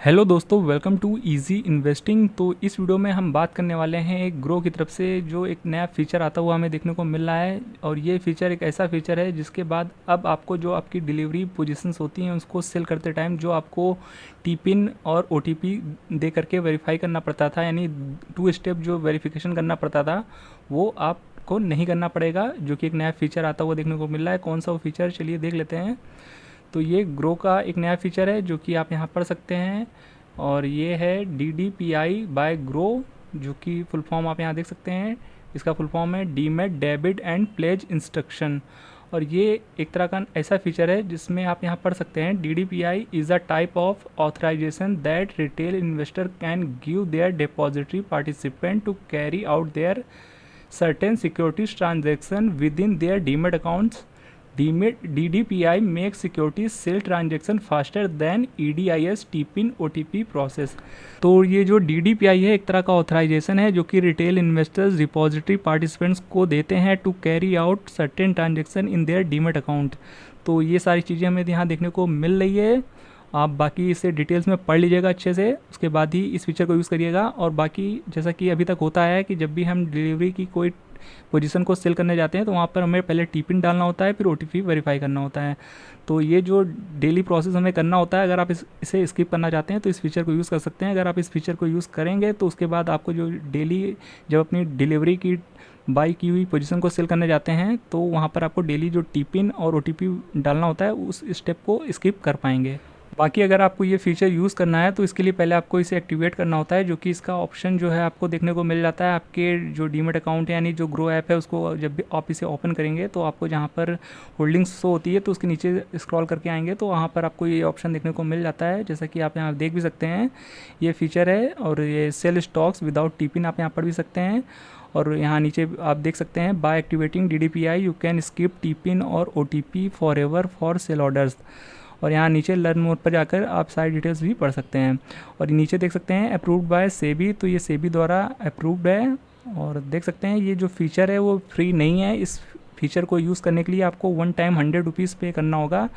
Hello दोस्तों, welcome to easy investing. तो इस वीडियो में हम बात करने वाले हैं एक ग्रो की तरफ से जो एक नया फीचर आता हुआ हमें देखने को मिल रहा है। और ये फीचर एक ऐसा फीचर है जिसके बाद अब आपको जो आपकी डिलीवरी पोजीशंस होती हैं उसको सेल करते टाइम जो आपको टी पिन और ओ टी पी दे करके वेरीफाई करना पड़ता था, यानी 2 स्टेप जो वेरिफिकेशन करना पड़ता था वो आपको नहीं करना पड़ेगा, जो कि एक नया फीचर आता हुआ देखने को मिल रहा है। कौन सा वो फीचर, चलिए देख लेते हैं। तो ये ग्रो का एक नया फीचर है जो कि आप यहाँ पढ़ सकते हैं, और ये है DDPI बाय ग्रो, जो कि फुल फॉर्म आप यहाँ देख सकते हैं। इसका फुल फॉर्म है demat debit and pledge instruction. और ये एक तरह का ऐसा फीचर है जिसमें आप यहाँ पढ़ सकते हैं DDPI is a type of authorization that retail investor can give their depository participant to carry out their certain securities transaction within their demat accounts. DDPI makes securities sale transaction faster than EDIS TPIN OTP process। तो ये जो DDPI है एक तरह का authorisation है जो कि रिटेल इन्वेस्टर्स डिपॉजिटरी पार्टिसिपेंट्स को देते हैं to carry out certain transaction in their demat account. तो ये सारी चीज़ें हमें यहाँ देखने को मिल रही है। आप बाकी इसे डिटेल्स में पढ़ लीजिएगा अच्छे से, उसके बाद ही इस फीचर को यूज़ करिएगा। और बाकी जैसा कि अभी तक होता है कि जब भी हम डिलीवरी की कोई पोजीशन को सेल करने जाते हैं तो वहाँ पर हमें पहले टी पिन डालना होता है, फिर OTP वेरीफाई करना होता है। तो ये जो डेली प्रोसेस हमें करना होता है, अगर आप इसे स्किप करना चाहते हैं तो इस फीचर को यूज़ कर सकते हैं। अगर आप इस फीचर को यूज़ करेंगे तो उसके बाद आपको जो डेली जब अपनी डिलीवरी की बाई की हुई पोजीशन को सेल करने जाते हैं तो वहाँ पर आपको डेली जो टी पिन और OTP डालना होता है उस स्टेप को स्किप कर पाएंगे। बाकी अगर आपको ये फीचर यूज़ करना है तो इसके लिए पहले आपको इसे एक्टिवेट करना होता है, जो कि इसका ऑप्शन जो है आपको देखने को मिल जाता है आपके जो डीमेट अकाउंट है, यानी जो ग्रो ऐप है उसको जब भी आप इसे ओपन करेंगे तो आपको जहाँ पर होल्डिंग्स शो होती है तो उसके नीचे स्क्रॉल करके आएंगे तो वहाँ पर आपको ये ऑप्शन देखने को मिल जाता है। जैसा कि आप यहाँ देख भी सकते हैं ये फीचर है, और ये sell stocks without T PIN आप यहाँ पढ़ भी सकते हैं। और यहाँ नीचे आप देख सकते हैं by activating DDPI you can skip T PIN और OTP forever for sell orders. और यहाँ नीचे लर्न मोड पर जाकर आप सारी डिटेल्स भी पढ़ सकते हैं। और नीचे देख सकते हैं अप्रूव्ड बाय सेबी, तो ये सेबी द्वारा अप्रूव्ड है। और देख सकते हैं ये जो फीचर है वो फ्री नहीं है। इस फीचर को यूज़ करने के लिए आपको 1 टाइम 100 रुपीज़ पे करना होगा,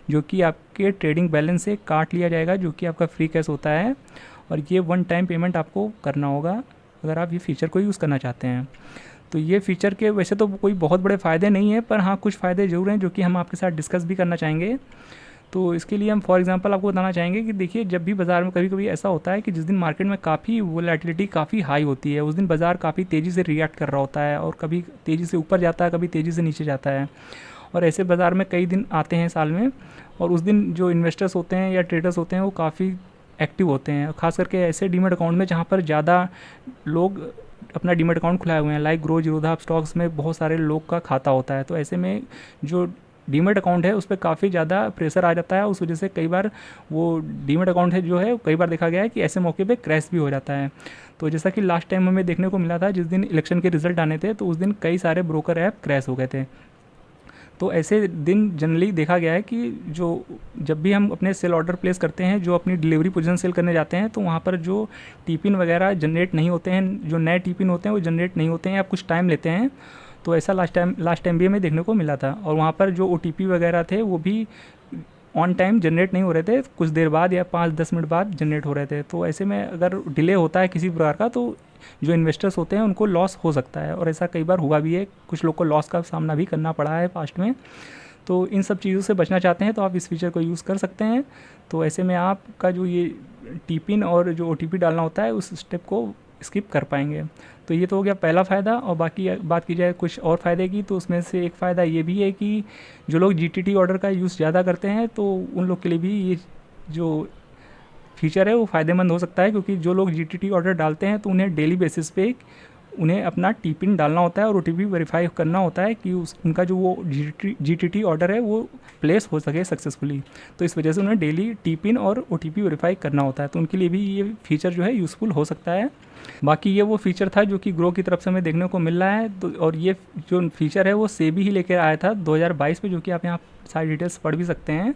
जो कि आपके ट्रेडिंग बैलेंस से काट लिया जाएगा, जो कि आपका फ्री कैश होता है। और ये 1 टाइम पेमेंट आपको करना होगा अगर आप ये फीचर को यूज़ करना चाहते हैं। तो ये फीचर के वैसे तो कोई बहुत बड़े फ़ायदे नहीं है, पर हाँ कुछ फ़ायदे ज़रूर हैं जो कि हम आपके साथ डिस्कस भी करना चाहेंगे। तो इसके लिए हम फॉर एग्जांपल आपको बताना चाहेंगे कि देखिए, जब भी बाज़ार में कभी कभी ऐसा होता है कि जिस दिन मार्केट में काफ़ी वोलेटिलिटी काफ़ी हाई होती है उस दिन बाज़ार काफ़ी तेज़ी से रिएक्ट कर रहा होता है, और कभी तेज़ी से ऊपर जाता है, कभी तेज़ी से नीचे जाता है। और ऐसे बाज़ार में कई दिन आते हैं साल में, और उस दिन जो इन्वेस्टर्स होते हैं या ट्रेडर्स होते हैं वो काफ़ी एक्टिव होते हैं, खास करके ऐसे डीमेट अकाउंट में जहाँ पर ज़्यादा लोग अपना डीमेट अकाउंट खुलाए हुए हैं, लाइक ग्रो जीरोधा स्टॉक्स में बहुत सारे लोग का खाता होता है। तो ऐसे में जो डीमेट अकाउंट है उस पर काफ़ी ज़्यादा प्रेशर आ जाता है, उस वजह से कई बार वो डीमेट अकाउंट है जो है कई बार देखा गया है कि ऐसे मौके पे क्रैश भी हो जाता है। तो जैसा कि लास्ट टाइम हमें देखने को मिला था जिस दिन इलेक्शन के रिजल्ट आने थे तो उस दिन कई सारे ब्रोकर ऐप क्रैश हो गए थे। तो ऐसे दिन जनरली देखा गया है कि जो जब भी हम अपने सेल ऑर्डर प्लेस करते हैं, जो अपनी डिलीवरी पोजीशन सेल करने जाते हैं, तो वहाँ पर जो टी पिन वगैरह जनरेट नहीं होते हैं, जो नए टी पिन होते हैं वो जनरेट नहीं होते हैं या कुछ टाइम लेते हैं। तो ऐसा लास्ट टाइम भी हमें देखने को मिला था। और वहाँ पर जो OTP वगैरह थे वो भी ऑन टाइम जनरेट नहीं हो रहे थे, कुछ देर बाद या 5-10 मिनट बाद जनरेट हो रहे थे। तो ऐसे में अगर डिले होता है किसी प्रकार का तो जो इन्वेस्टर्स होते हैं उनको लॉस हो सकता है, और ऐसा कई बार हुआ भी है, कुछ लोग को लॉस का सामना भी करना पड़ा है पास्ट में। तो इन सब चीज़ों से बचना चाहते हैं तो आप इस फीचर को यूज़ कर सकते हैं। तो ऐसे में आपका जो ये टी पिन और जो OTP डालना होता है उस स्टेप को स्किप कर पाएंगे। तो ये तो हो गया पहला फ़ायदा। और बाकी बात की जाए कुछ और फ़ायदे की, तो उसमें से एक फ़ायदा ये भी है कि जो लोग GTT ऑर्डर का यूज़ ज़्यादा करते हैं तो उन लोग के लिए भी ये जो फीचर है वो फ़ायदेमंद हो सकता है, क्योंकि जो लोग GTT ऑर्डर डालते हैं तो उन्हें डेली बेसिस पे उन्हें अपना टी पिन डालना होता है और OTP वेरीफाई करना होता है कि उनका जो वो GTT ऑर्डर है वो प्लेस हो सके सक्सेसफुली। तो इस वजह से उन्हें डेली टी पिन और OTP वेरीफाई करना होता है, तो उनके लिए भी ये फीचर जो है यूज़फुल हो सकता है। बाकी ये वो फीचर था जो कि ग्रो की तरफ से हमें देखने को मिल रहा है। तो और ये जो फीचर है वो सेबी ही लेकर आया था 2022 में, जो कि आप यहाँ सारी डिटेल्स पढ़ भी सकते हैं।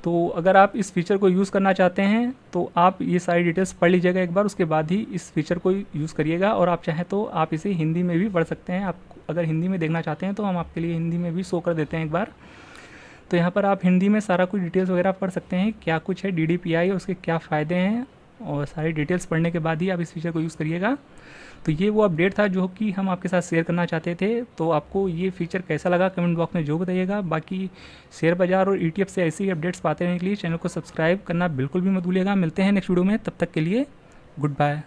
तो अगर आप इस फीचर को यूज़ करना चाहते हैं तो आप ये सारी डिटेल्स पढ़ लीजिएगा एक बार, उसके बाद ही इस फीचर को यूज़ करिएगा। और आप चाहें तो आप इसे हिंदी में भी पढ़ सकते हैं। आप अगर हिंदी में देखना चाहते हैं तो हम आपके लिए हिंदी में भी शो कर देते हैं एक बार। तो यहाँ पर आप हिंदी में सारा कुछ डिटेल्स वगैरह पढ़ सकते हैं, क्या कुछ है DDPI, उसके क्या फ़ायदे हैं, और सारी डिटेल्स पढ़ने के बाद ही आप इस फीचर को यूज़ करिएगा। तो ये वो अपडेट था जो कि हम आपके साथ शेयर करना चाहते थे। तो आपको ये फीचर कैसा लगा कमेंट बॉक्स में जो बताइएगा। बाकी शेयर बाजार और ETF से ऐसी ही अपडेट्स पाते रहने के लिए चैनल को सब्सक्राइब करना बिल्कुल भी मत भूलिएगा। मिलते हैं नेक्स्ट वीडियो में, तब तक के लिए गुड बाय।